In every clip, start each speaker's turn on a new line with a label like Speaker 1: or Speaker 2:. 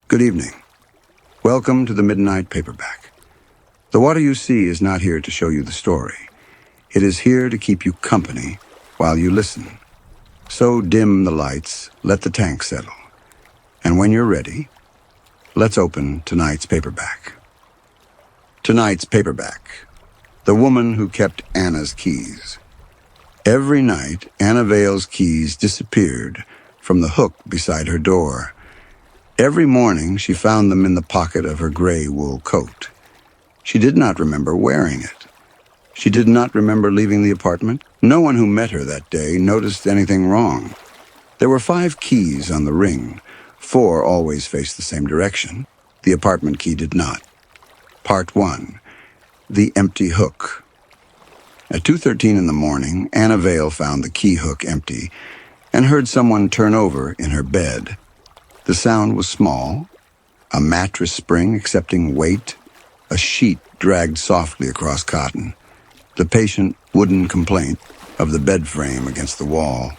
Speaker 1: Good evening. Welcome to the Midnight Paperback. The water you see is not here to show you the story. It is here to keep you company while you listen. So dim the lights, let the tank settle. And when you're ready, let's open tonight's paperback. Tonight's paperback. The woman who kept Anna's keys. Every night, Anna Vale's keys disappeared from the hook beside her door. Every morning, she found them in the pocket of her gray wool coat. She did not remember wearing it. She did not remember leaving the apartment. No one who met her that day noticed anything wrong. There were 5 keys on the ring. 4 always faced the same direction. The apartment key did not. Part 1. The Empty Hook. At 2:13 in the morning, Anna Vale found the key hook empty and heard someone turn over in her bed. The sound was small, a mattress spring accepting weight, a sheet dragged softly across cotton, the patient wooden complaint of the bed frame against the wall.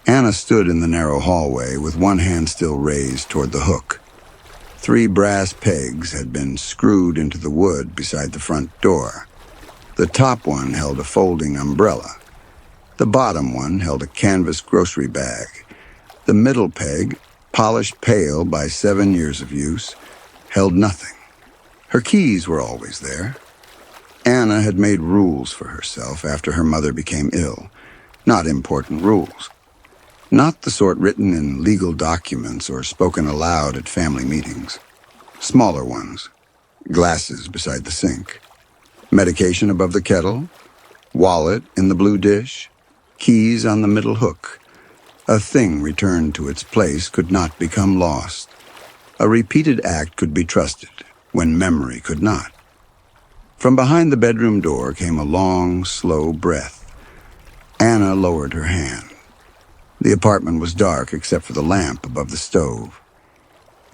Speaker 1: Anna stood in the narrow hallway with one hand still raised toward the hook. 3 brass pegs had been screwed into the wood beside the front door. The top one held a folding umbrella. The bottom one held a canvas grocery bag. The middle peg, polished pale by 7 years of use, held nothing. Her keys were always there. Anna had made rules for herself after her mother became ill. Not important rules. Not the sort written in legal documents or spoken aloud at family meetings. Smaller ones. Glasses beside the sink. Medication above the kettle. Wallet in the blue dish. Keys on the middle hook. A thing returned to its place could not become lost. A repeated act could be trusted when memory could not. From behind the bedroom door came a long, slow breath. Anna lowered her hand. The apartment was dark except for the lamp above the stove.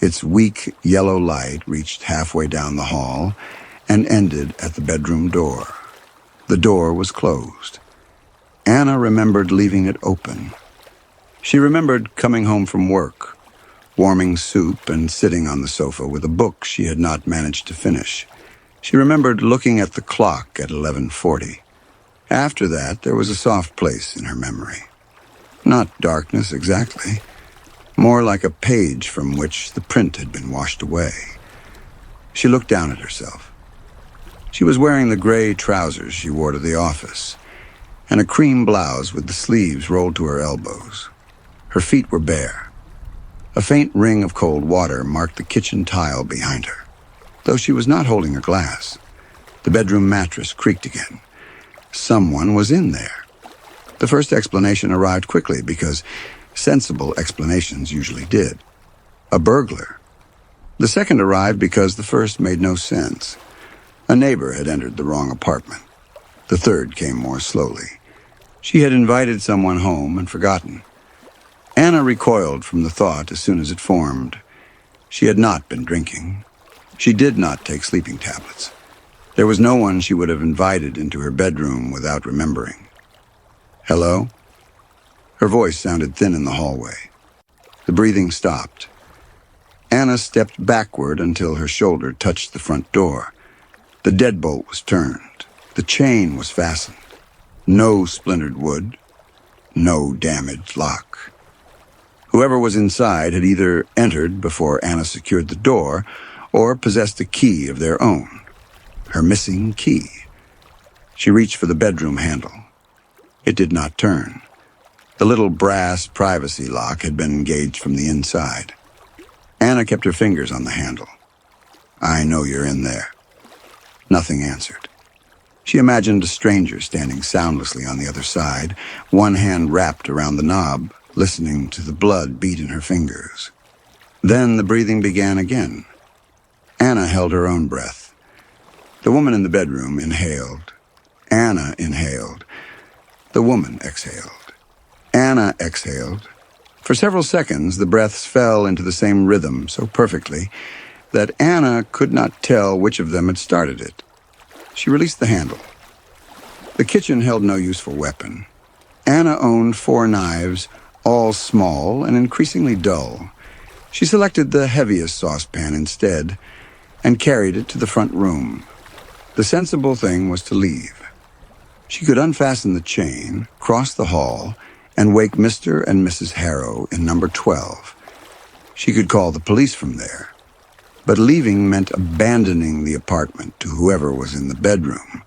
Speaker 1: Its weak yellow light reached halfway down the hall and ended at the bedroom door. The door was closed. Anna remembered leaving it open. She remembered coming home from work, warming soup and sitting on the sofa with a book she had not managed to finish. She remembered looking at the clock at 11:40. After that, there was a soft place in her memory. Not darkness exactly, more like a page from which the print had been washed away. She looked down at herself. She was wearing the gray trousers she wore to the office, and a cream blouse with the sleeves rolled to her elbows. Her feet were bare. A faint ring of cold water marked the kitchen tile behind her, though she was not holding a glass. The bedroom mattress creaked again. Someone was in there. The first explanation arrived quickly because sensible explanations usually did. A burglar. The second arrived because the first made no sense. A neighbor had entered the wrong apartment. The third came more slowly. She had invited someone home and forgotten. Anna recoiled from the thought as soon as it formed. She had not been drinking. She did not take sleeping tablets. There was no one she would have invited into her bedroom without remembering. Hello? Her voice sounded thin in the hallway. The breathing stopped. Anna stepped backward until her shoulder touched the front door. The deadbolt was turned. The chain was fastened. No splintered wood. No damaged lock. Whoever was inside had either entered before Anna secured the door or possessed a key of their own. Her missing key. She reached for the bedroom handle. It did not turn. The little brass privacy lock had been engaged from the inside. Anna kept her fingers on the handle. I know you're in there. Nothing answered. She imagined a stranger standing soundlessly on the other side, one hand wrapped around the knob, listening to the blood beat in her fingers. Then the breathing began again. Anna held her own breath. The woman in the bedroom inhaled. Anna inhaled. The woman exhaled. Anna exhaled. For several seconds, the breaths fell into the same rhythm so perfectly that Anna could not tell which of them had started it. She released the handle. The kitchen held no useful weapon. Anna owned 4 knives, all small and increasingly dull. She selected the heaviest saucepan instead and carried it to the front room. The sensible thing was to leave. She could unfasten the chain, cross the hall, and wake Mr. and Mrs. Harrow in number 12. She could call the police from there. But leaving meant abandoning the apartment to whoever was in the bedroom.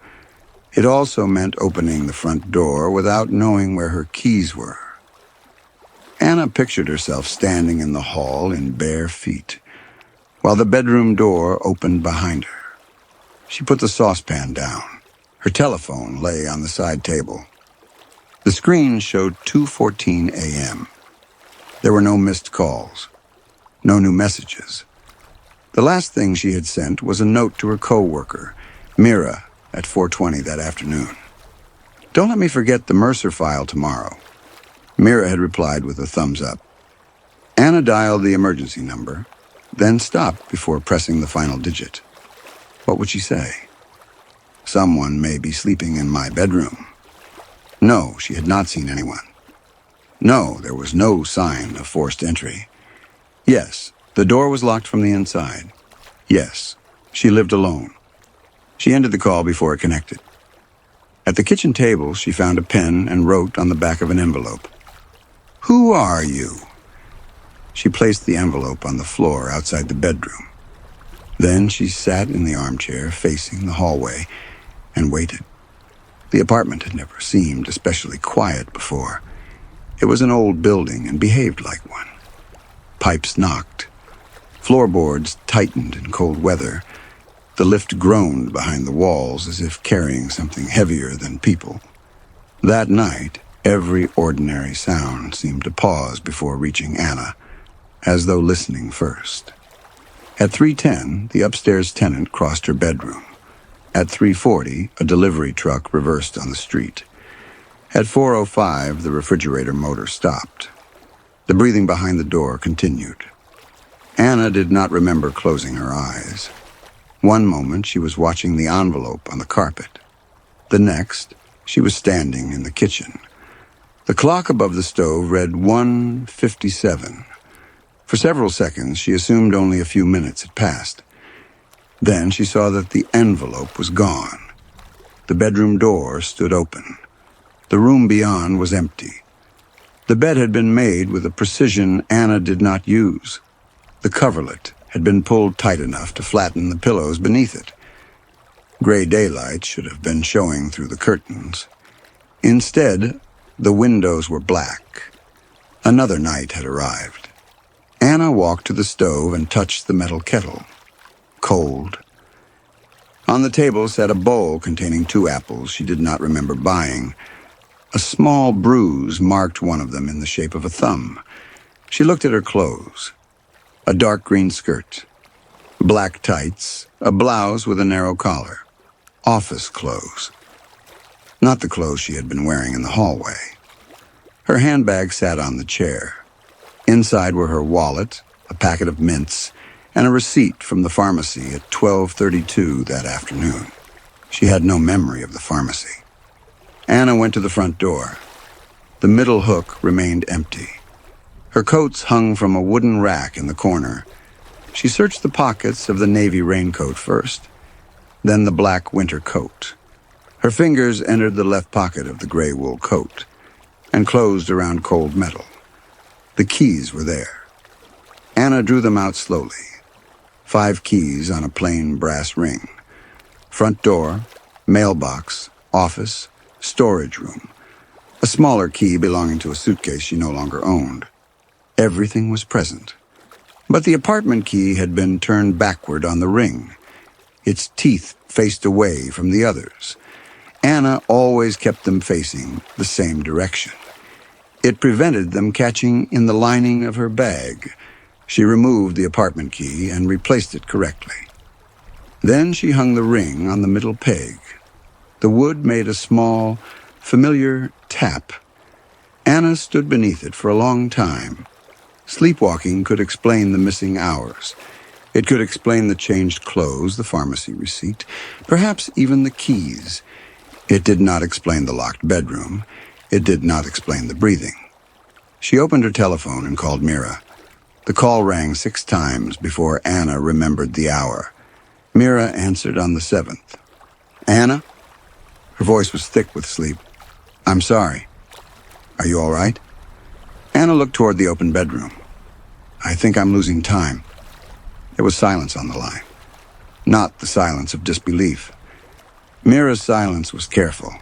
Speaker 1: It also meant opening the front door without knowing where her keys were. Anna pictured herself standing in the hall in bare feet, while the bedroom door opened behind her. She put the saucepan down. Her telephone lay on the side table. The screen showed 2:14 a.m. There were no missed calls, no new messages. The last thing she had sent was a note to her co-worker, Mira, at 4:20 that afternoon. "Don't let me forget the Mercer file tomorrow." Mira had replied with a thumbs up. Anna dialed the emergency number, then stopped before pressing the final digit. What would she say? "Someone may be sleeping in my bedroom." No, she had not seen anyone. No, there was no sign of forced entry. Yes, the door was locked from the inside. Yes, she lived alone. She ended the call before it connected. At the kitchen table, she found a pen and wrote on the back of an envelope, "Who are you?" She placed the envelope on the floor outside the bedroom. Then she sat in the armchair facing the hallway and waited. The apartment had never seemed especially quiet before. It was an old building and behaved like one. Pipes knocked. Floorboards tightened in cold weather. The lift groaned behind the walls as if carrying something heavier than people. That night, every ordinary sound seemed to pause before reaching Anna, as though listening first. At 3:10, the upstairs tenant crossed her bedroom. At 3:40, a delivery truck reversed on the street. At 4:05, the refrigerator motor stopped. The breathing behind the door continued. Anna did not remember closing her eyes. One moment, she was watching the envelope on the carpet. The next, she was standing in the kitchen. The clock above the stove read 1:57. For several seconds, she assumed only a few minutes had passed. Then she saw that the envelope was gone. The bedroom door stood open. The room beyond was empty. The bed had been made with a precision Anna did not use. The coverlet had been pulled tight enough to flatten the pillows beneath it. Gray daylight should have been showing through the curtains. Instead, the windows were black. Another night had arrived. Anna walked to the stove and touched the metal kettle. Cold. On the table sat a bowl containing 2 apples she did not remember buying. A small bruise marked one of them in the shape of a thumb. She looked at her clothes. A dark green skirt, black tights, a blouse with a narrow collar. Office clothes. Not the clothes she had been wearing in the hallway. Her handbag sat on the chair. Inside were her wallet, a packet of mints, and a receipt from the pharmacy at 12:32 that afternoon. She had no memory of the pharmacy. Anna went to the front door. The middle hook remained empty. Her coats hung from a wooden rack in the corner. She searched the pockets of the navy raincoat first, then the black winter coat. Her fingers entered the left pocket of the gray wool coat and closed around cold metal. The keys were there. Anna drew them out slowly. 5 keys on a plain brass ring. Front door, mailbox, office, storage room. A smaller key belonging to a suitcase she no longer owned. Everything was present. But the apartment key had been turned backward on the ring. Its teeth faced away from the others. Anna always kept them facing the same direction. It prevented them catching in the lining of her bag. She removed the apartment key and replaced it correctly. Then she hung the ring on the middle peg. The wood made a small, familiar tap. Anna stood beneath it for a long time. Sleepwalking could explain the missing hours. It could explain the changed clothes, the pharmacy receipt, perhaps even the keys. It did not explain the locked bedroom. It did not explain the breathing. She opened her telephone and called Mira. The call rang 6 times before Anna remembered the hour. Mira answered on the 7th. "Anna?" Her voice was thick with sleep. "I'm sorry. Are you all right?" Anna looked toward the open bedroom. "I think I'm losing time." There was silence on the line. Not the silence of disbelief. Mira's silence was careful.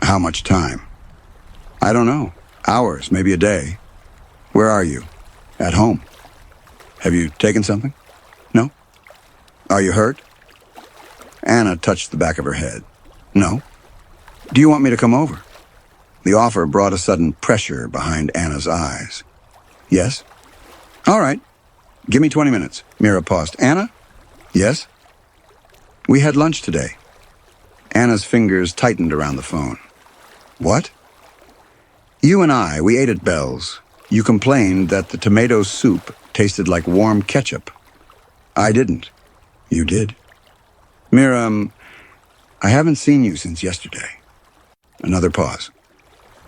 Speaker 1: "How much time?" "I don't know. Hours, maybe a day." "Where are you?" "At home." "Have you taken something?" "No." "Are you hurt?" Anna touched the back of her head. "No." "Do you want me to come over?" The offer brought a sudden pressure behind Anna's eyes. "Yes." "All right. Give me 20 minutes." Mira paused. "Anna?" "Yes?" "We had lunch today." Anna's fingers tightened around the phone. "What?" "You and we ate at Bell's. You complained that the tomato soup tasted like warm ketchup." "I didn't." "You did." "Mira, I haven't seen you since yesterday." Another pause.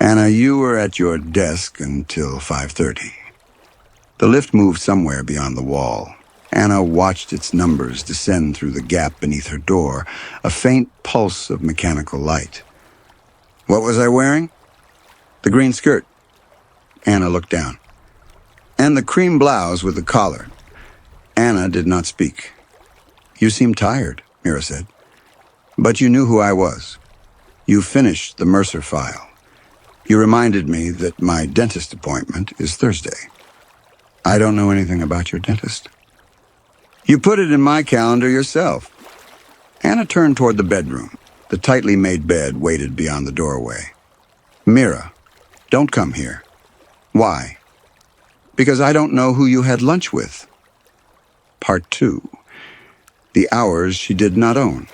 Speaker 1: "Anna, you were at your desk until 5:30. The lift moved somewhere beyond the wall. Anna watched its numbers descend through the gap beneath her door, a faint pulse of mechanical light. "What was I wearing?" "The green skirt." Anna looked down. "And the cream blouse with the collar." Anna did not speak. "You seem tired," Mira said. "But you knew who I was. You finished the Mercer file. You reminded me that my dentist appointment is Thursday." "I don't know anything about your dentist." "You put it in my calendar yourself." Anna turned toward the bedroom. The tightly made bed waited beyond the doorway. "Mira, don't come here." "Why?" "Because I don't know who you had lunch with." Part 2. The hours she did not own.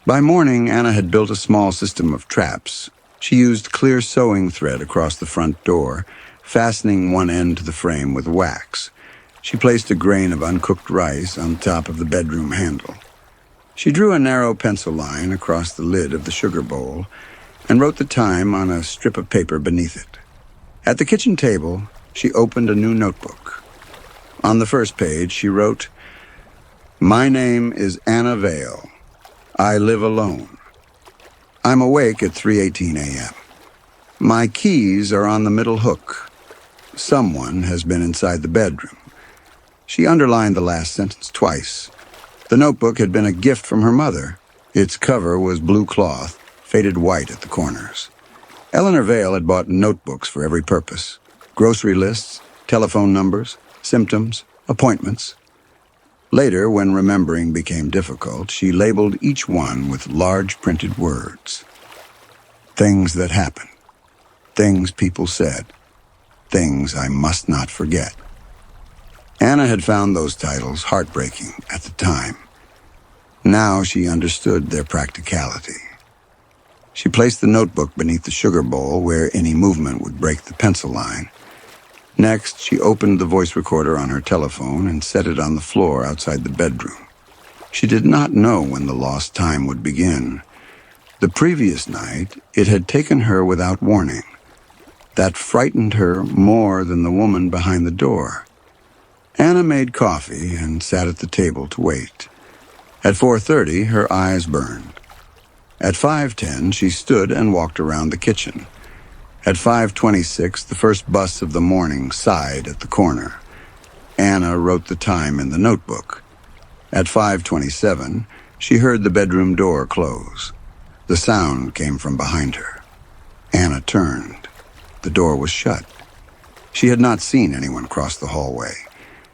Speaker 1: By morning, Anna had built a small system of traps. She used clear sewing thread across the front door, fastening one end to the frame with wax. She placed a grain of uncooked rice on top of the bedroom handle. She drew a narrow pencil line across the lid of the sugar bowl and wrote the time on a strip of paper beneath it. At the kitchen table, she opened a new notebook. On the first page, she wrote, "My name is Anna Vale. I live alone. I'm awake at 3:18 a.m. My keys are on the middle hook. Someone has been inside the bedroom." She underlined the last sentence twice. The notebook had been a gift from her mother. Its cover was blue cloth, faded white at the corners. Eleanor Vale had bought notebooks for every purpose: grocery lists, telephone numbers, symptoms, appointments. Later, when remembering became difficult, she labeled each one with large printed words. Things that happened. Things people said. Things I must not forget. Anna had found those titles heartbreaking at the time. Now she understood their practicality. She placed the notebook beneath the sugar bowl where any movement would break the pencil line. Next, she opened the voice recorder on her telephone and set it on the floor outside the bedroom. She did not know when the lost time would begin. The previous night, it had taken her without warning. That frightened her more than the woman behind the door. Anna made coffee and sat at the table to wait. At 4:30, her eyes burned. At 5:10, she stood and walked around the kitchen. At 5:26, the first bus of the morning sighed at the corner. Anna wrote the time in the notebook. At 5:27, she heard the bedroom door close. The sound came from behind her. Anna turned. The door was shut. She had not seen anyone cross the hallway.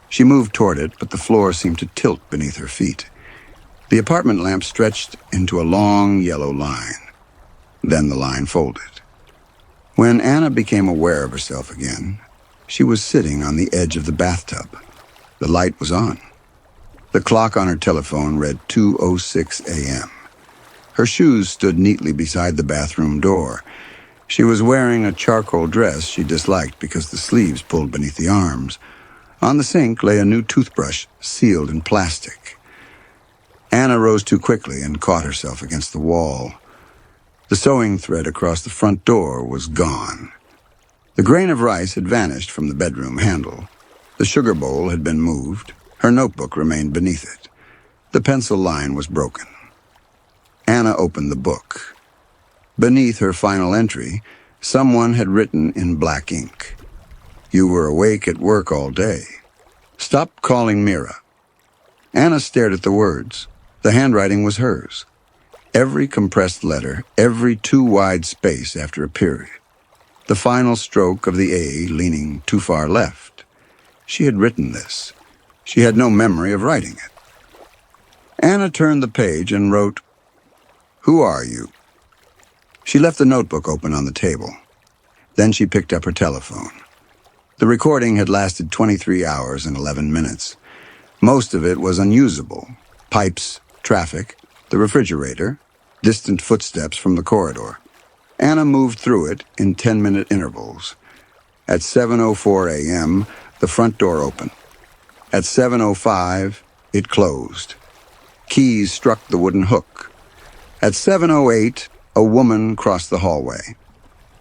Speaker 1: She moved toward it, but the floor seemed to tilt beneath her feet. The apartment lamp stretched into a long yellow line. Then the line folded. When Anna became aware of herself again, she was sitting on the edge of the bathtub. The light was on. The clock on her telephone read 2:06 a.m. Her shoes stood neatly beside the bathroom door. She was wearing a charcoal dress she disliked because the sleeves pulled beneath the arms. On the sink lay a new toothbrush, sealed in plastic. Anna rose too quickly and caught herself against the wall. The sewing thread across the front door was gone. The grain of rice had vanished from the bedroom handle. The sugar bowl had been moved. Her notebook remained beneath it. The pencil line was broken. Anna opened the book. Beneath her final entry, someone had written in black ink, "You were awake at work all day. Stop calling Mira." Anna stared at the words. The handwriting was hers. Every compressed letter, every too wide space after a period. The final stroke of the A leaning too far left. She had written this. She had no memory of writing it. Anna turned the page and wrote, "Who are you?" She left the notebook open on the table. Then she picked up her telephone. The recording had lasted 23 hours and 11 minutes. Most of it was unusable. Pipes, traffic, the refrigerator, distant footsteps from the corridor. Anna moved through it in 10-minute intervals. At 7:04 a.m., the front door opened. At 7:05, it closed. Keys struck the wooden hook. At 7:08, a woman crossed the hallway.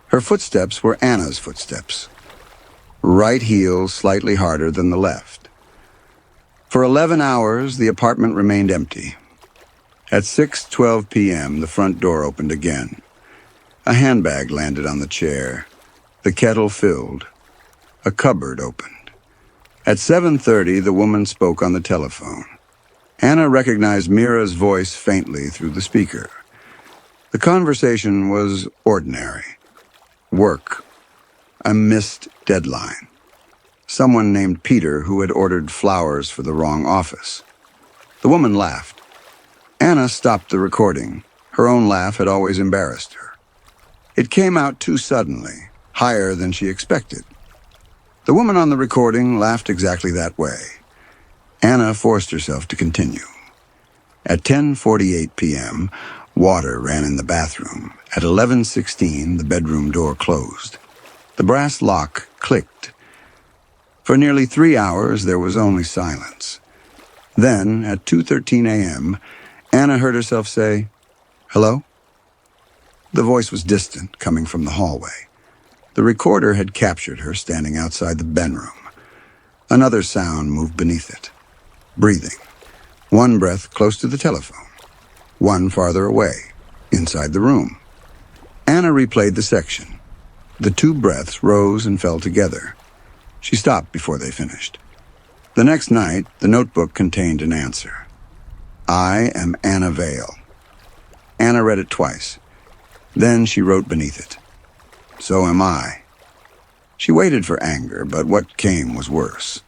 Speaker 1: Her footsteps were Anna's footsteps. Right heel slightly harder than the left. For 11 hours, the apartment remained empty. At 6:12 p.m., the front door opened again. A handbag landed on the chair. The kettle filled. A cupboard opened. At 7:30, the woman spoke on the telephone. Anna recognized Mira's voice faintly through the speaker. The conversation was ordinary. Work. A missed deadline. Someone named Peter who had ordered flowers for the wrong office. The woman laughed. Anna stopped the recording. Her own laugh had always embarrassed her. It came out too suddenly, higher than she expected. The woman on the recording laughed exactly that way. Anna forced herself to continue. At 10:48 p.m., water ran in the bathroom. At 11:16, the bedroom door closed. The brass lock clicked. For nearly 3 hours, there was only silence. Then, at 2:13 a.m., Anna heard herself say, "Hello?" The voice was distant, coming from the hallway. The recorder had captured her standing outside the bedroom. Another sound moved beneath it. Breathing. One breath close to the telephone. One farther away, inside the room. Anna replayed the section. The two breaths rose and fell together. She stopped before they finished. The next night, the notebook contained an answer. "I am Anna Vale." Anna read it twice. Then she wrote beneath it, "So am I." She waited for anger, but what came was worse.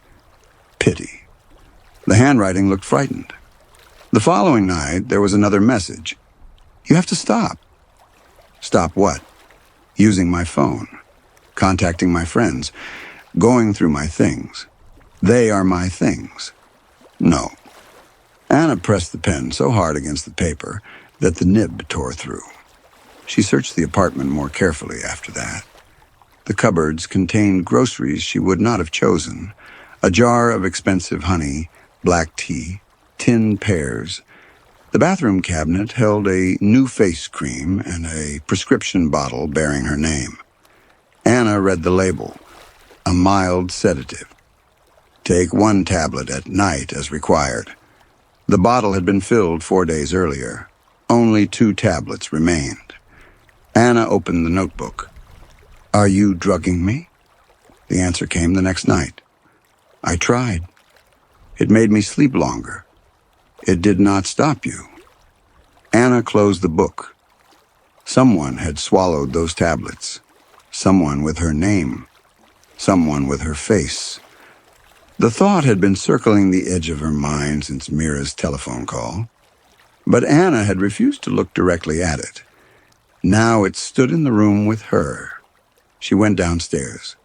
Speaker 1: Pity. The handwriting looked frightened. The following night, there was another message. "You have to stop." Stop what? Using my phone, contacting my friends, going through my things. They are my things. No. Anna pressed the pen so hard against the paper that the nib tore through. She searched the apartment more carefully after that. The cupboards contained groceries she would not have chosen. A jar of expensive honey, black tea, tin pears. The bathroom cabinet held a new face cream and a prescription bottle bearing her name. Anna read the label, a mild sedative. Take 1 tablet at night as required. The bottle had been filled 4 days earlier. Only 2 tablets remained. Anna opened the notebook. "Are you drugging me?" The answer came the next night. "I tried. It made me sleep longer. It did not stop you." Anna closed the book. Someone had swallowed those tablets. Someone with her name. Someone with her face. The thought had been circling the edge of her mind since Mira's telephone call. But Anna had refused to look directly at it. Now it stood in the room with her. She went downstairs.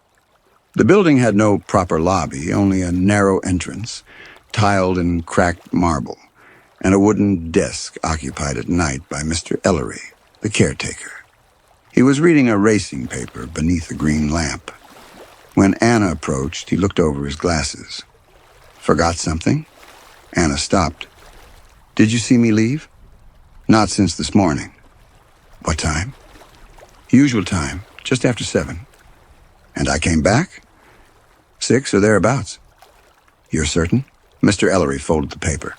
Speaker 1: The building had no proper lobby, only a narrow entrance, tiled in cracked marble, and a wooden desk occupied at night by Mr. Ellery, the caretaker. He was reading a racing paper beneath a green lamp. When Anna approached, he looked over his glasses. "Forgot something?" Anna stopped. "Did you see me leave?" "Not since this morning." "What time?" "Usual time, just after 7. "And I came back?" 6 or thereabouts." You're certain? Mr. Ellery folded the paper.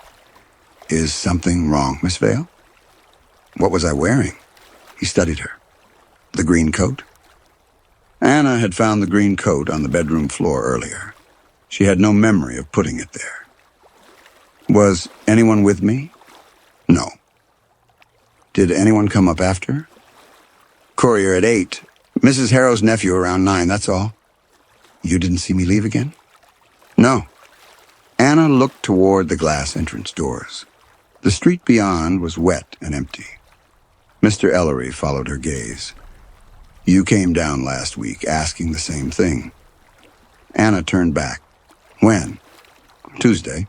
Speaker 1: Is something wrong, Miss Vale? What was I wearing? He studied her. The green coat? Anna had found the green coat on the bedroom floor earlier. She had no memory of putting it there. Was anyone with me? No. Did anyone come up after? Courier at 8. Mrs. Harrow's nephew around 9, that's all. You didn't see me leave again? No. Anna looked toward the glass entrance doors. The street beyond was wet and empty. Mr. Ellery followed her gaze. You came down last week asking the same thing. Anna turned back. When? Tuesday.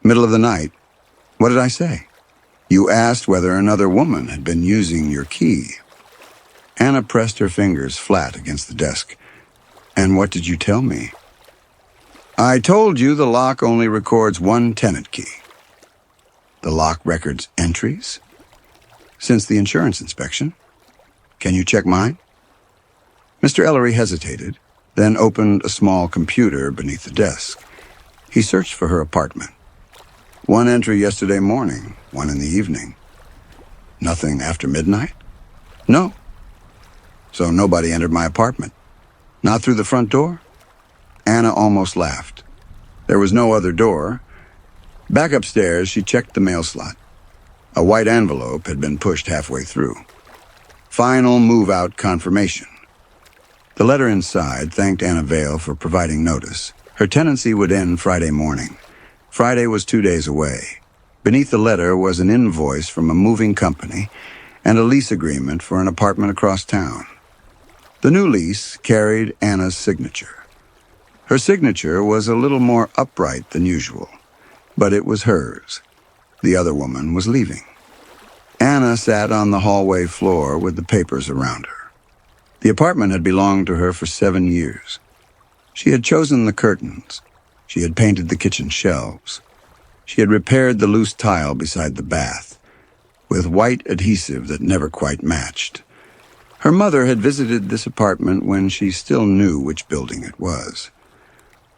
Speaker 1: Middle of the night. What did I say? You asked whether another woman had been using your key. Anna pressed her fingers flat against the desk. And what did you tell me? I told you the lock only records one tenant key. The lock records entries? Since the insurance inspection. Can you check mine? Mr. Ellery hesitated, then opened a small computer beneath the desk. He searched for her apartment. One entry yesterday morning, one in the evening. Nothing after midnight? No. So nobody entered my apartment? Not through the front door? Anna almost laughed. There was no other door. Back upstairs, she checked the mail slot. A white envelope had been pushed halfway through. Final move-out confirmation. The letter inside thanked Anna Vale for providing notice. Her tenancy would end Friday morning. Friday was 2 days away. Beneath the letter was an invoice from a moving company and a lease agreement for an apartment across town. The new lease carried Anna's signature. Her signature was a little more upright than usual, but it was hers. The other woman was leaving. Anna sat on the hallway floor with the papers around her. The apartment had belonged to her for 7 years. She had chosen the curtains. She had painted the kitchen shelves. She had repaired the loose tile beside the bath, with white adhesive that never quite matched. Her mother had visited this apartment when she still knew which building it was.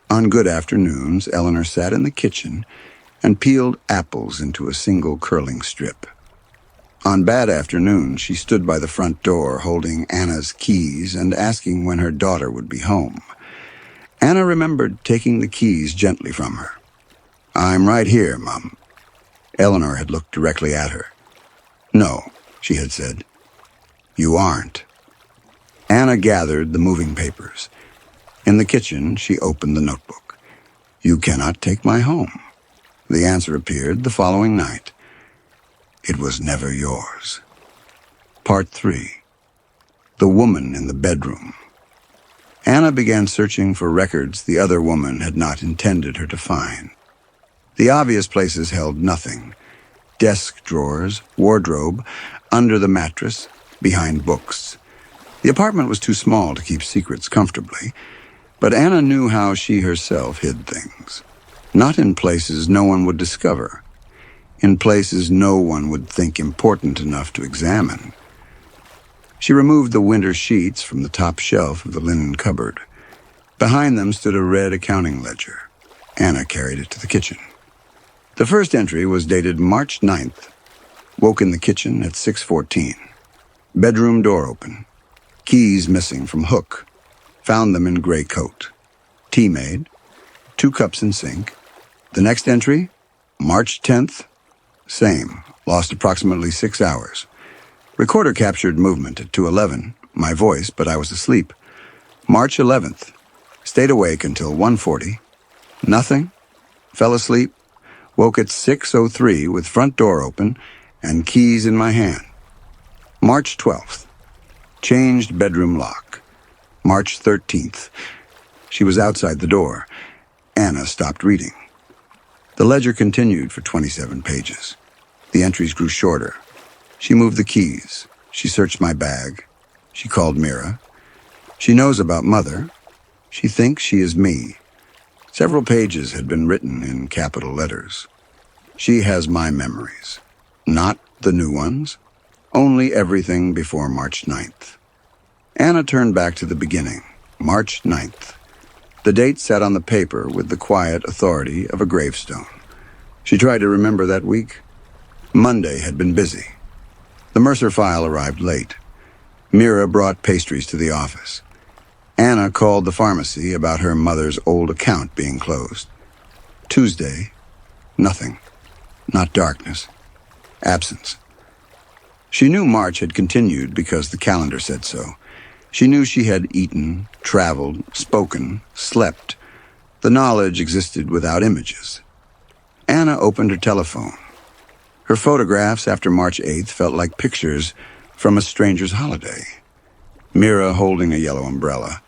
Speaker 1: On good afternoons, Eleanor sat in the kitchen and peeled apples into a single curling strip. On bad afternoons, she stood by the front door holding Anna's keys and asking when her daughter would be home. Anna remembered taking the keys gently from her. I'm right here, Mum. Eleanor had looked directly at her. No, she had said. You aren't. Anna gathered the moving papers. In the kitchen, she opened the notebook. You cannot take my home. The answer appeared the following night. It was never yours. Part 3. The woman in the bedroom. Anna began searching for records the other woman had not intended her to find. The obvious places held nothing. Desk drawers, wardrobe, under the mattress, behind books. The apartment was too small to keep secrets comfortably, but Anna knew how she herself hid things. Not in places no one would discover. In places no one would think important enough to examine. She removed the winter sheets from the top shelf of the linen cupboard. Behind them stood a red accounting ledger. Anna carried it to the kitchen. The first entry was dated March 9th. Woke in the kitchen at 6:14. Bedroom door open. Keys missing from hook. Found them in gray coat. Tea made. 2 cups in sink. The next entry, March 10th. Same. Lost approximately 6 hours. Recorder captured movement at 2:11. My voice, but I was asleep. March 11th. Stayed awake until 1:40. Nothing. Fell asleep. Woke at 6:03 with front door open and keys in my hand. March 12th. Changed bedroom lock. March 13th. She was outside the door. Anna stopped reading. The ledger continued for 27 pages. The entries grew shorter. She moved the keys. She searched my bag. She called Mira. She knows about Mother. She thinks she is me. Several pages had been written in capital letters. She has my memories. Not the new ones. Only everything before March 9th. Anna turned back to the beginning. March 9th. The date sat on the paper with the quiet authority of a gravestone. She tried to remember that week. Monday had been busy. The Mercer file arrived late. Mira brought pastries to the office. Anna called the pharmacy about her mother's old account being closed. Tuesday, nothing. Not darkness. Absence. She knew March had continued because the calendar said so. She knew she had eaten, traveled, spoken, slept. The knowledge existed without images. Anna opened her telephone. Her photographs after March 8th felt like pictures from a stranger's holiday. Mira holding a yellow umbrella.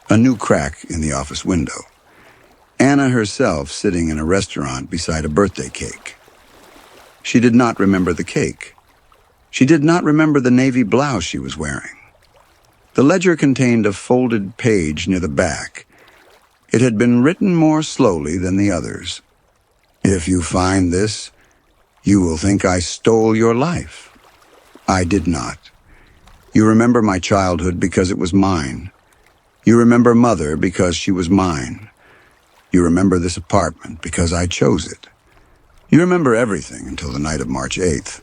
Speaker 1: A new crack in the office window. Anna herself sitting in a restaurant beside a birthday cake. She did not remember the cake. She did not remember the navy blouse she was wearing. The ledger contained a folded page near the back. It had been written more slowly than the others. If you find this, you will think I stole your life. I did not. You remember my childhood because it was mine. You remember Mother because she was mine. You remember this apartment because I chose it. You remember everything until the night of March 8th.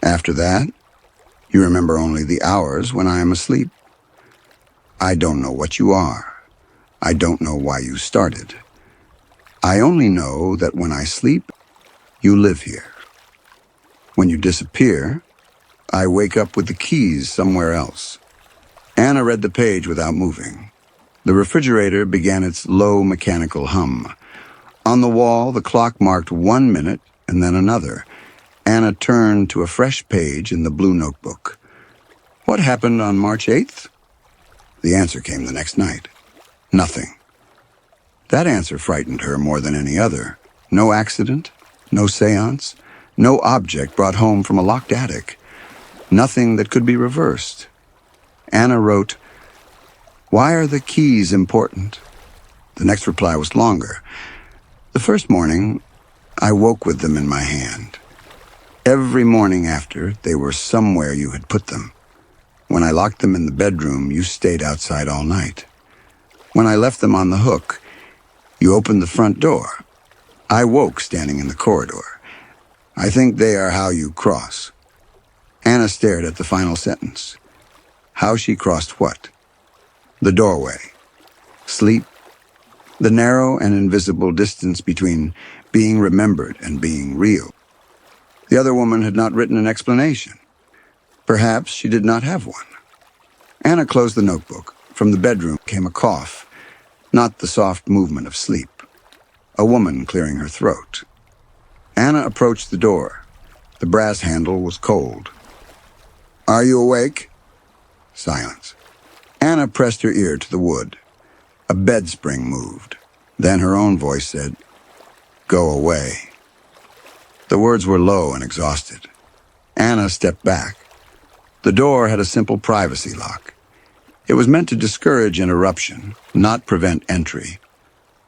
Speaker 1: After that, you remember only the hours when I am asleep. I don't know what you are. I don't know why you started. I only know that when I sleep, you live here. When you disappear, I wake up with the keys somewhere else. Anna read the page without moving. The refrigerator began its low mechanical hum. On the wall, the clock marked 1 minute and then another. Anna turned to a fresh page in the blue notebook. What happened on March 8th? The answer came the next night. Nothing. That answer frightened her more than any other. No accident, no seance, no object brought home from a locked attic. Nothing that could be reversed. Anna wrote, "Why are the keys important?" The next reply was longer. The first morning, I woke with them in my hand. Every morning after, they were somewhere you had put them. When I locked them in the bedroom, you stayed outside all night. When I left them on the hook, you opened the front door. I woke standing in the corridor. I think they are how you cross. Anna stared at the final sentence. How she crossed what? The doorway. Sleep. The narrow and invisible distance between being remembered and being real. The other woman had not written an explanation. Perhaps she did not have one. Anna closed the notebook. From the bedroom came a cough, not the soft movement of sleep. A woman clearing her throat. Anna approached the door. The brass handle was cold. Are you awake? Silence. Anna pressed her ear to the wood. A bed spring moved. Then her own voice said, "Go away." The words were low and exhausted. Anna stepped back. The door had a simple privacy lock. It was meant to discourage interruption, not prevent entry.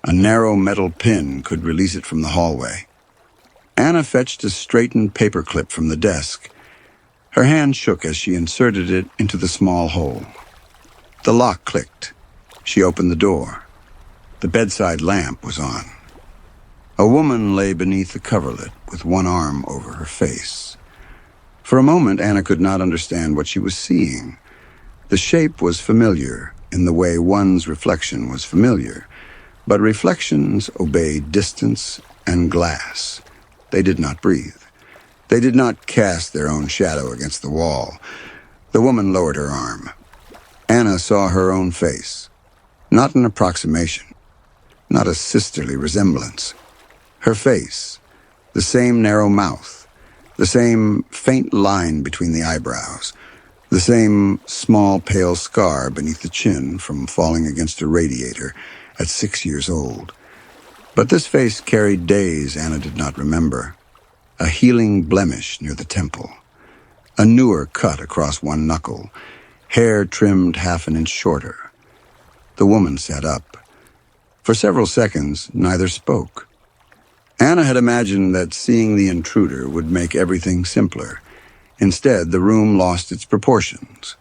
Speaker 1: A narrow metal pin could release it from the hallway. Anna fetched a straightened paperclip from the desk. Her hand shook as she inserted it into the small hole. The lock clicked. She opened the door. The bedside lamp was on. A woman lay beneath the coverlet with one arm over her face. For a moment, Anna could not understand what she was seeing. The shape was familiar in the way one's reflection was familiar, but reflections obeyed distance and glass. They did not breathe. They did not cast their own shadow against the wall. The woman lowered her arm. Anna saw her own face. Not an approximation. Not a sisterly resemblance. Her face. The same narrow mouth. The same faint line between the eyebrows. The same small pale scar beneath the chin from falling against a radiator at 6 years old. But this face carried days Anna did not remember. A healing blemish near the temple. A newer cut across one knuckle. Hair trimmed half an inch shorter. The woman sat up. For several seconds, neither spoke. Anna had imagined that seeing the intruder would make everything simpler. Instead, the room lost its proportions.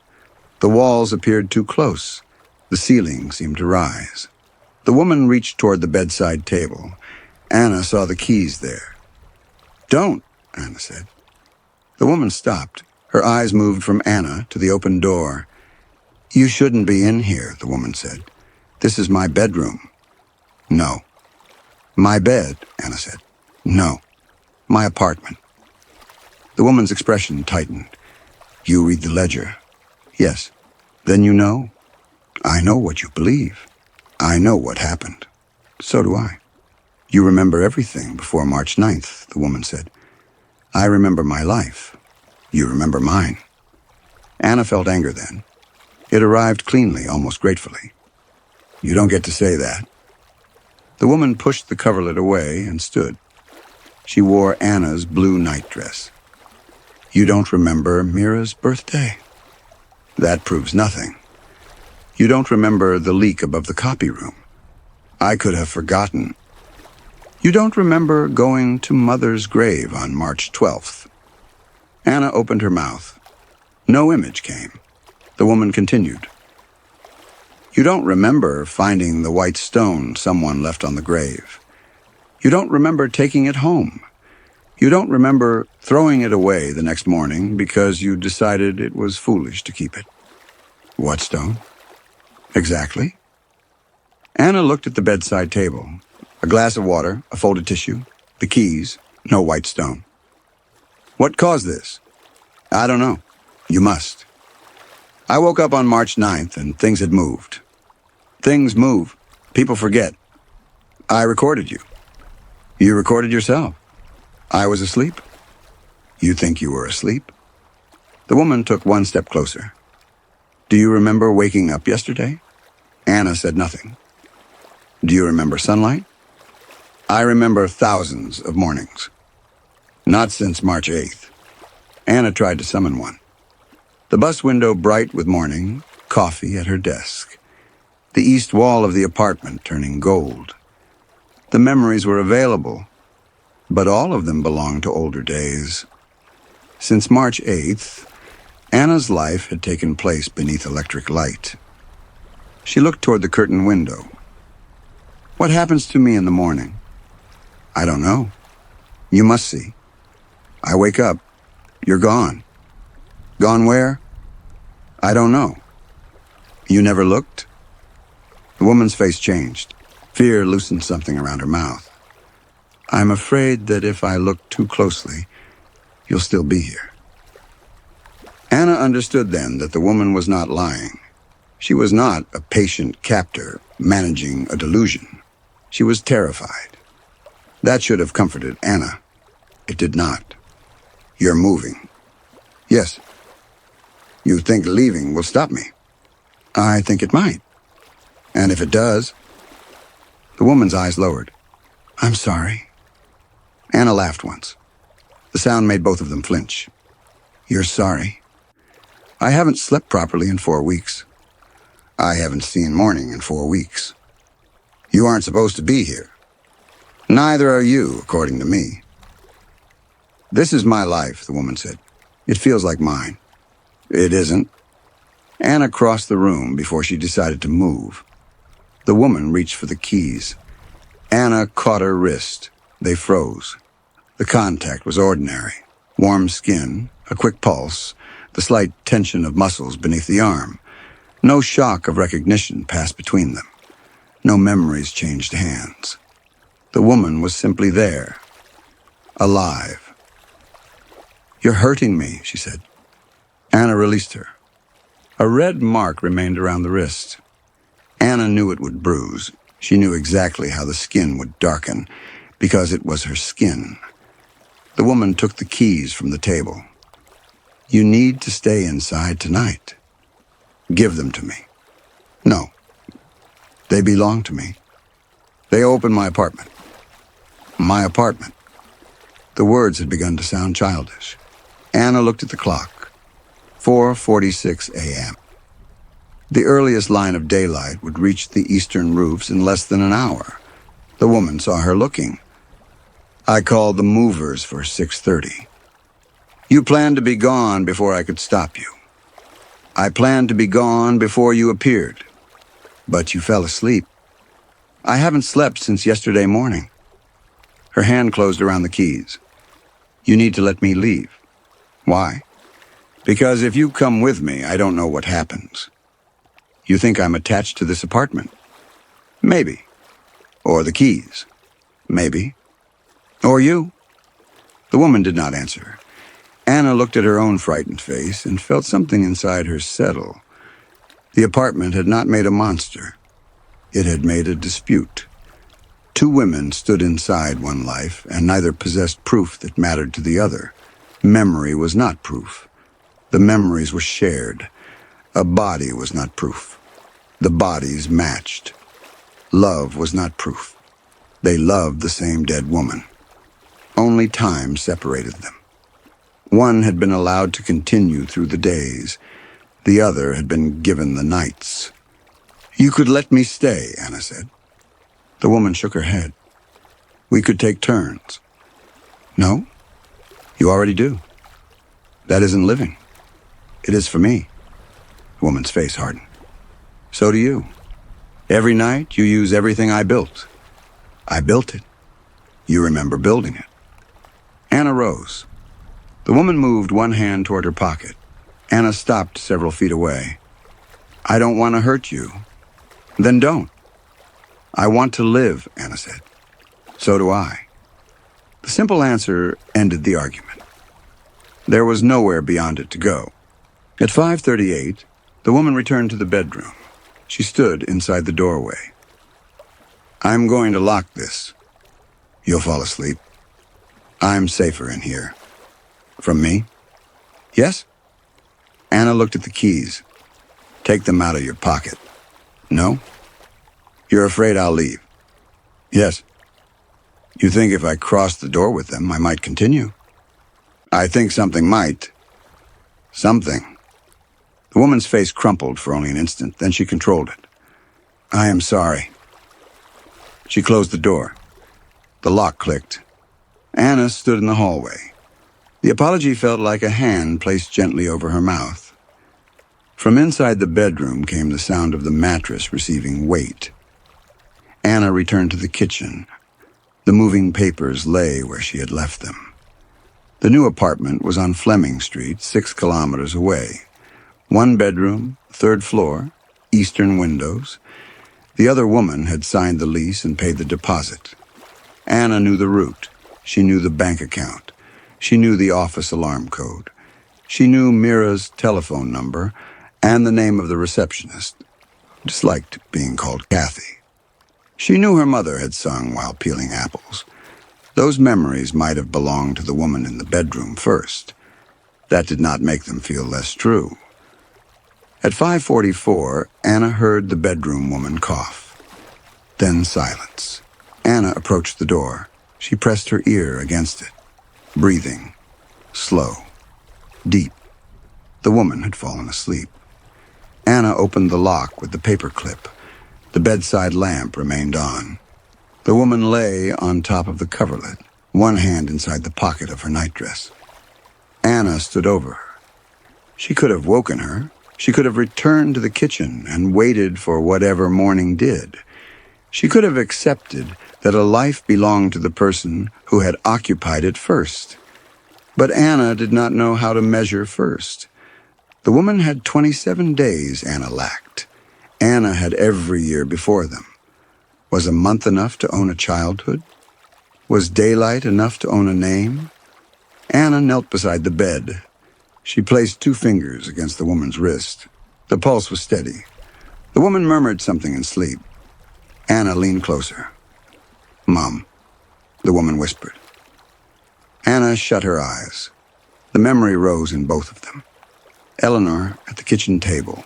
Speaker 1: The walls appeared too close. The ceiling seemed to rise. The woman reached toward the bedside table. Anna saw the keys there. "Don't," Anna said. The woman stopped. Her eyes moved from Anna to the open door. "You shouldn't be in here," the woman said. "This is my bedroom." "No." "My bed," Anna said. "No. My apartment." The woman's expression tightened. "You read the ledger?" "Yes." "Then you know?" "I know what you believe. I know what happened." "So do I." "You remember everything before March 9th, the woman said. "I remember my life. You remember mine." Anna felt anger then. It arrived cleanly, almost gratefully. "You don't get to say that." The woman pushed the coverlet away and stood. She wore Anna's blue nightdress. "You don't remember Mira's birthday?" "That proves nothing." "You don't remember the leak above the copy room?" "I could have forgotten." "You don't remember going to Mother's grave on March 12th?" Anna opened her mouth. No image came. The woman continued. "You don't remember finding the white stone someone left on the grave. You don't remember taking it home. You don't remember throwing it away the next morning because you decided it was foolish to keep it." "What stone?" "Exactly." Anna looked at the bedside table. A glass of water, a folded tissue, the keys, no white stone. "What caused this?" "I don't know. You must." "I woke up on March 9th and things had moved." "Things move. People forget." "I recorded you." "You recorded yourself." "I was asleep." "You think you were asleep?" The woman took one step closer. "Do you remember waking up yesterday?" Anna said nothing. "Do you remember sunlight?" "I remember thousands of mornings." "Not since March 8th." Anna tried to summon one. The bus window bright with morning, coffee at her desk. The east wall of the apartment turning gold. The memories were available, but all of them belonged to older days. Since March 8th, Anna's life had taken place beneath electric light. She looked toward the curtained window. "What happens to me in the morning?" "I don't know. You must see. I wake up. You're gone." "Gone where?" "I don't know." "You never looked?" The woman's face changed. Fear loosened something around her mouth. "I'm afraid that if I look too closely, you'll still be here." Anna understood then that the woman was not lying. She was not a patient captor managing a delusion. She was terrified. That should have comforted Anna. It did not. "You're moving." "Yes." "You think leaving will stop me?" "I think it might." "And if it does?" The woman's eyes lowered. "I'm sorry." Anna laughed once. The sound made both of them flinch. "You're sorry?" "I haven't slept properly in 4 weeks." "I haven't seen morning in 4 weeks." "You aren't supposed to be here." "Neither are you, according to me." "This is my life," the woman said. "It feels like mine." "It isn't." Anna crossed the room before she decided to move. The woman reached for the keys. Anna caught her wrist. They froze. The contact was ordinary. Warm skin, a quick pulse, the slight tension of muscles beneath the arm. No shock of recognition passed between them. No memories changed hands. The woman was simply there. Alive. "You're hurting me," she said. Anna released her. A red mark remained around the wrist. Anna knew it would bruise. She knew exactly how the skin would darken, because it was her skin. The woman took the keys from the table. "You need to stay inside tonight." "Give them to me." "No. They belong to me. They open my apartment." "My apartment." The words had begun to sound childish. Anna looked at the clock. 4:46 a.m. The earliest line of daylight would reach the eastern roofs in less than an hour. The woman saw her looking. "I called the movers for 6:30. You planned to be gone before I could stop you. I planned to be gone before you appeared. But you fell asleep. I haven't slept since yesterday morning. Her hand closed around the keys. You need to let me leave. Why? Because if you come with me, I don't know what happens. You think I'm attached to this apartment? Maybe. Or the keys? Maybe. Or you? The woman did not answer. Anna looked at her own frightened face and felt something inside her settle. The apartment had not made a monster. It had made a dispute. Two women stood inside one life, and neither possessed proof that mattered to the other. Memory was not proof. The memories were shared. A body was not proof. The bodies matched. Love was not proof. They loved the same dead woman. Only time separated them. One had been allowed to continue through the days. The other had been given the nights. You could let me stay, Anna said. The woman shook her head. We could take turns. No, you already do. That isn't living. It is for me. The woman's face hardened. So do you. Every night you use everything I built. I built it. You remember building it. Anna rose. The woman moved one hand toward her pocket. Anna stopped several feet away. I don't want to hurt you. Then don't. I want to live, Anna said. So do I. The simple answer ended the argument. There was nowhere beyond it to go. At 5:38, the woman returned to the bedroom. She stood inside the doorway. I'm going to lock this. You'll fall asleep. I'm safer in here. From me? Yes? Anna looked at the keys. Take them out of your pocket. No? You're afraid I'll leave? Yes. You think if I crossed the door with them, I might continue? I think something might. Something. The woman's face crumpled for only an instant, then she controlled it. I am sorry. She closed the door. The lock clicked. Anna stood in the hallway. The apology felt like a hand placed gently over her mouth. From inside the bedroom came the sound of the mattress receiving weight. Anna returned to the kitchen. The moving papers lay where she had left them. The new apartment was on Fleming Street, 6 kilometers away. 1 bedroom, 3rd floor, eastern windows. The other woman had signed the lease and paid the deposit. Anna knew the route. She knew the bank account. She knew the office alarm code. She knew Mira's telephone number and the name of the receptionist. Disliked being called Kathy. She knew her mother had sung while peeling apples. Those memories might have belonged to the woman in the bedroom first. That did not make them feel less true. At 5:44, Anna heard the bedroom woman cough. Then silence. Anna approached the door. She pressed her ear against it. Breathing. Slow. Deep. The woman had fallen asleep. Anna opened the lock with the paper clip. The bedside lamp remained on. The woman lay on top of the coverlet, one hand inside the pocket of her nightdress. Anna stood over her. She could have woken her. She could have returned to the kitchen and waited for whatever morning did. She could have accepted that a life belonged to the person who had occupied it first. But Anna did not know how to measure first. The woman had 27 days Anna lacked. Anna had every year before them. Was a month enough to own a childhood? Was daylight enough to own a name? Anna knelt beside the bed. She placed 2 fingers against the woman's wrist. The pulse was steady. The woman murmured something in sleep. Anna leaned closer. Mom, the woman whispered. Anna shut her eyes. The memory rose in both of them. Eleanor at the kitchen table.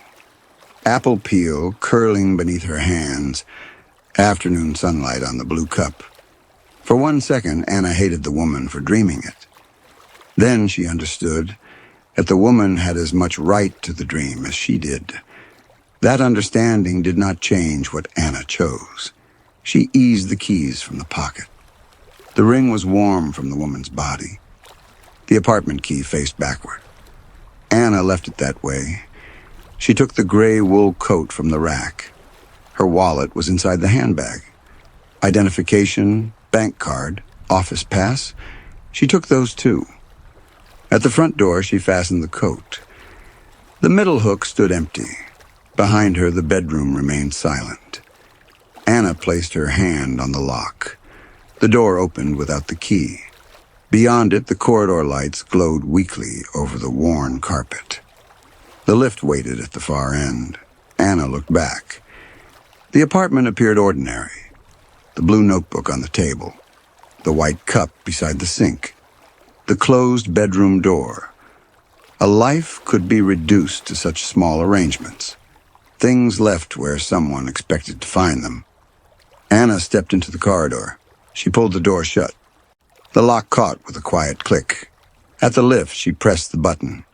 Speaker 1: Apple peel curling beneath her hands. Afternoon sunlight on the blue cup. For 1 second, Anna hated the woman for dreaming it. Then she understood that the woman had as much right to the dream as she did. That understanding did not change what Anna chose. She eased the keys from the pocket. The ring was warm from the woman's body. The apartment key faced backward. Anna left it that way. She took the gray wool coat from the rack. Her wallet was inside the handbag. Identification, bank card, office pass. She took those too. At the front door, she fastened the coat. The middle hook stood empty. Behind her, the bedroom remained silent. Anna placed her hand on the lock. The door opened without the key. Beyond it, the corridor lights glowed weakly over the worn carpet. The lift waited at the far end. Anna looked back. The apartment appeared ordinary. The blue notebook on the table. The white cup beside the sink. The closed bedroom door. A life could be reduced to such small arrangements. Things left where someone expected to find them. Anna stepped into the corridor. She pulled the door shut. The lock caught with a quiet click. At the lift, she pressed the button.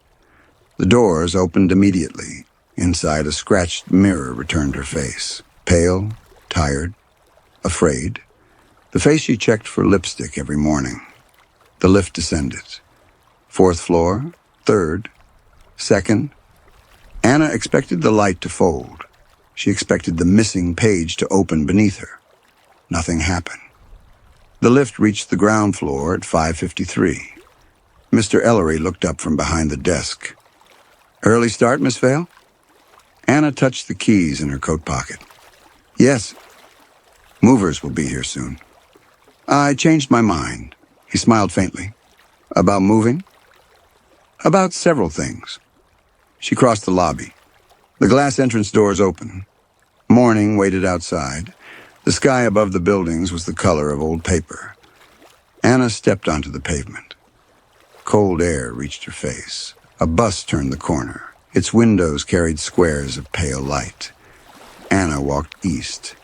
Speaker 1: The doors opened immediately. Inside, a scratched mirror returned her face. Pale, tired, afraid. The face she checked for lipstick every morning. The lift descended. 4th floor, 3rd, 2nd. Anna expected the light to fold. She expected the missing page to open beneath her. Nothing happened. The lift reached the ground floor at 5:53. Mr. Ellery looked up from behind the desk. "Early start, Miss Vale?" Anna touched the keys in her coat pocket. "Yes. Movers will be here soon." "I changed my mind." He smiled faintly. "About moving?" "About several things." She crossed the lobby. The glass entrance doors opened. Morning waited outside. The sky above the buildings was the color of old paper. Anna stepped onto the pavement. Cold air reached her face. A bus turned the corner. Its windows carried squares of pale light. Anna walked east.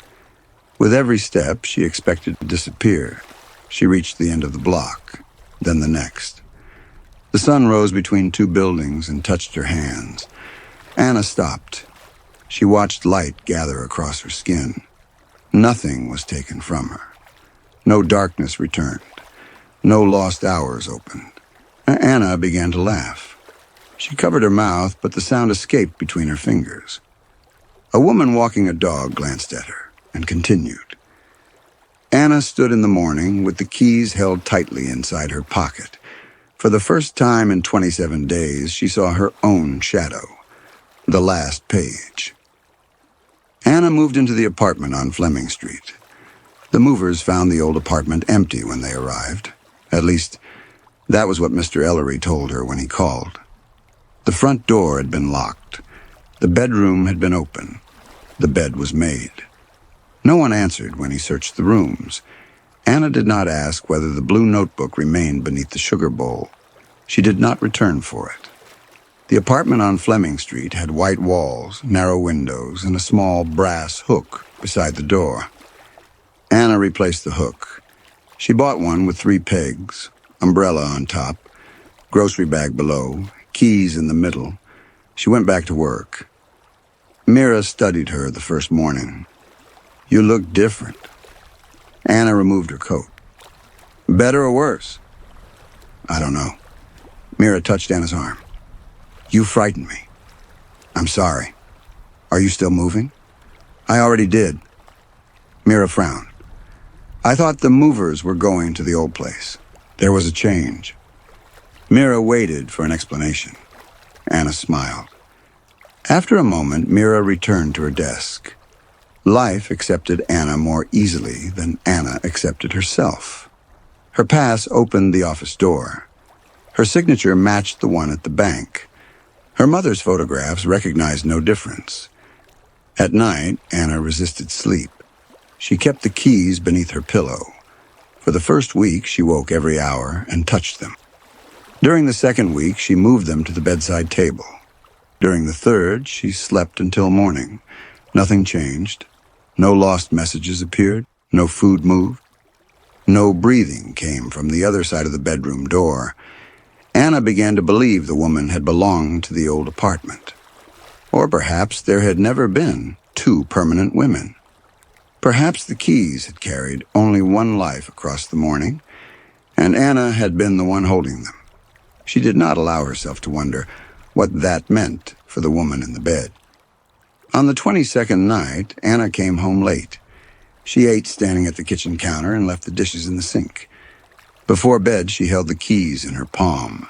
Speaker 1: With every step, she expected to disappear. She reached the end of the block, then the next. The sun rose between two buildings and touched her hands. Anna stopped. She watched light gather across her skin. Nothing was taken from her. No darkness returned. No lost hours opened. Anna began to laugh. She covered her mouth, but the sound escaped between her fingers. A woman walking a dog glanced at her and continued. Anna stood in the morning with the keys held tightly inside her pocket. For the first time in 27 days, she saw her own shadow. The last page. Anna moved into the apartment on Fleming Street. The movers found the old apartment empty when they arrived. At least, that was what Mr. Ellery told her when he called. The front door had been locked. The bedroom had been open. The bed was made. No one answered when he searched the rooms. Anna did not ask whether the blue notebook remained beneath the sugar bowl. She did not return for it. The apartment on Fleming Street had white walls, narrow windows, and a small brass hook beside the door. Anna replaced the hook. She bought one with 3 pegs, umbrella on top, grocery bag below, keys in the middle. She went back to work. Mira studied her the first morning. "You look different." Anna removed her coat. "Better or worse?" "I don't know." Mira touched Anna's arm. "You frightened me." "I'm sorry. Are you still moving?" "I already did." Mira frowned. "I thought the movers were going to the old place." There was a change. Mira waited for an explanation. Anna smiled. After a moment, Mira returned to her desk. Life accepted Anna more easily than Anna accepted herself. Her pass opened the office door. Her signature matched the one at the bank. Her mother's photographs recognized no difference. At night, Anna resisted sleep. She kept the keys beneath her pillow. For the first week, she woke every hour and touched them. During the second week, she moved them to the bedside table. During the third, she slept until morning. Nothing changed. No lost messages appeared. No food moved. No breathing came from the other side of the bedroom door. Anna began to believe the woman had belonged to the old apartment. Or perhaps there had never been 2 permanent women. Perhaps the keys had carried only one life across the morning, and Anna had been the one holding them. She did not allow herself to wonder what that meant for the woman in the bed. On the 22nd night, Anna came home late. She ate standing at the kitchen counter and left the dishes in the sink. Before bed, she held the keys in her palm.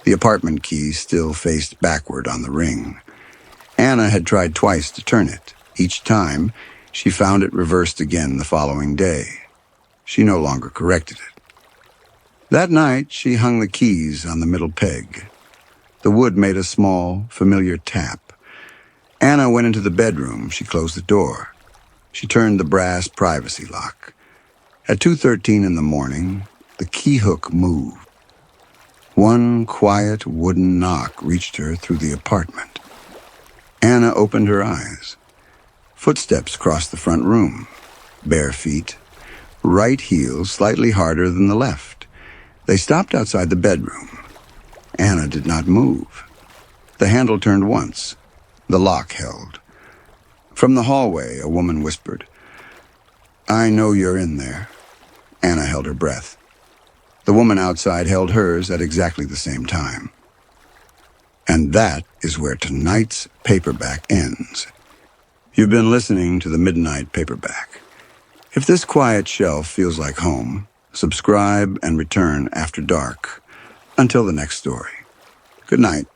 Speaker 1: The apartment key still faced backward on the ring. Anna had tried twice to turn it. Each time, she found it reversed again the following day. She no longer corrected it. That night, she hung the keys on the middle peg. The wood made a small, familiar tap. Anna went into the bedroom. She closed the door. She turned the brass privacy lock. At 2:13 in the morning, the key hook moved. One quiet wooden knock reached her through the apartment. Anna opened her eyes. Footsteps crossed the front room. Bare feet. Right heel slightly harder than the left. They stopped outside the bedroom. Anna did not move. The handle turned once. The lock held. From the hallway, a woman whispered, "I know you're in there." Anna held her breath. The woman outside held hers at exactly the same time. And that is where tonight's paperback ends. You've been listening to the Midnight Paperback. If this quiet shelf feels like home, subscribe and return after dark. Until the next story. Good night.